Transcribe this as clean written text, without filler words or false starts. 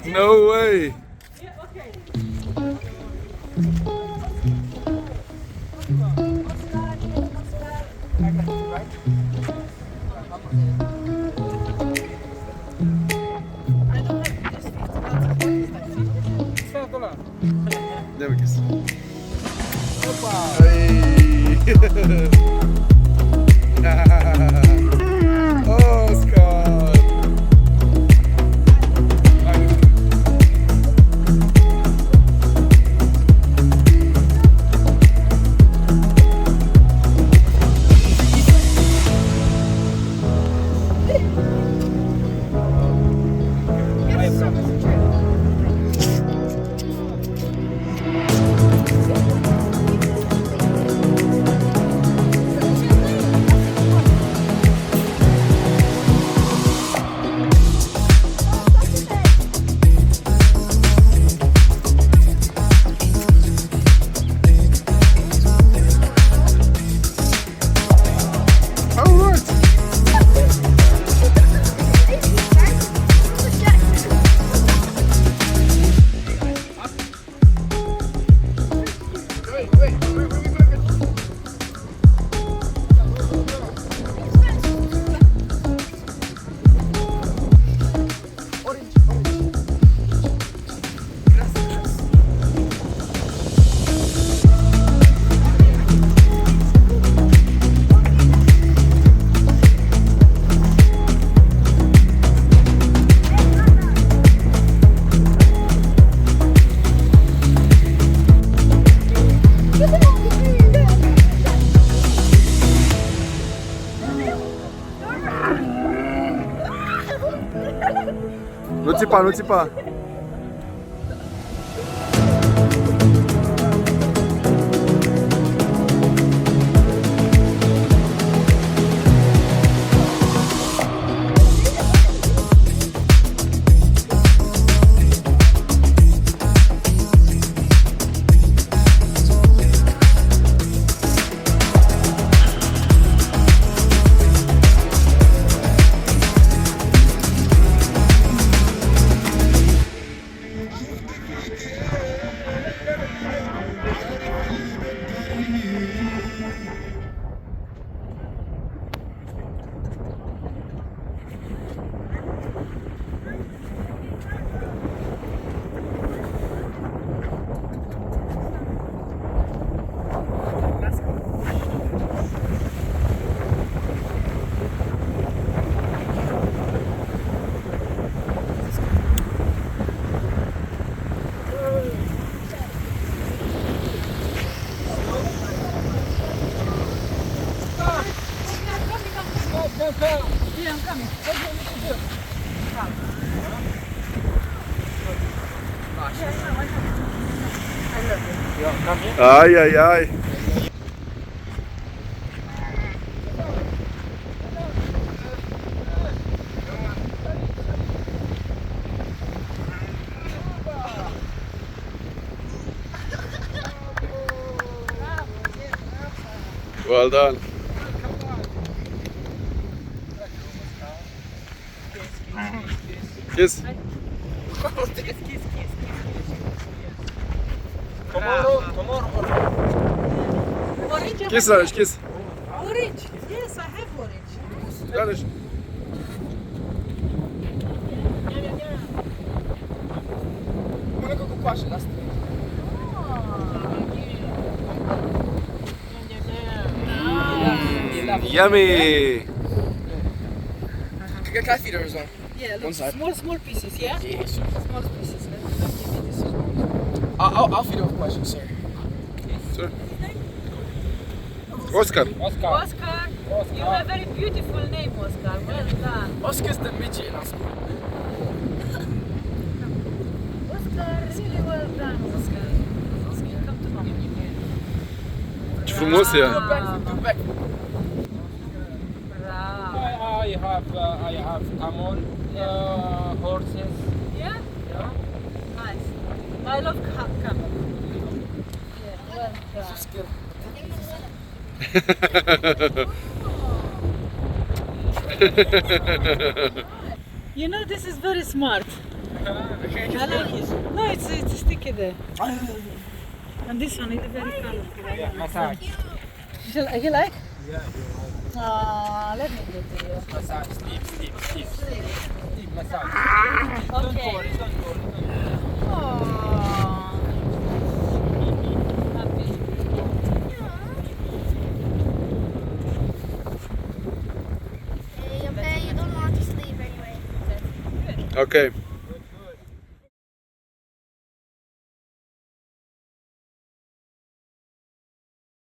No way. Yeah, okay. Deve que isso. Hey. Oscar. Nu țipa. Yeah, I'm coming. What do you want me to do? Come. I love you. Yeah, come here. Ai. Well done. Kiss. Tomorrow. Orange? Kiss, Anish, kiss. Orange. Yes, I have orange. Anish. Mănâncă cu coașă, lasă. Yummy. Can I feed her as well? Yeah, look, One side. small pieces, yeah? Yes. Small pieces. Let me give you this one. I'll feed her with questions, sir. Sure. Oscar. Oscar, you have a very beautiful name, Oscar. Well done. Oscar's the midget in us. Oscar, really well done, Oscar. Oscar, come to mommy. Ce frumos e. Do back. Bravo. I have camel, horses. Yeah? Yeah. Nice. I love camel. Yeah, well done. You know, this is very smart. I like it. No, it's sticky there. And this one is very colorful. I Yeah, like it. massage. You like? Yeah, Let me get to you. massage. Steep massage. Okay. Don't worry. Oh, happy. You don't want to sleep anyway. Okay.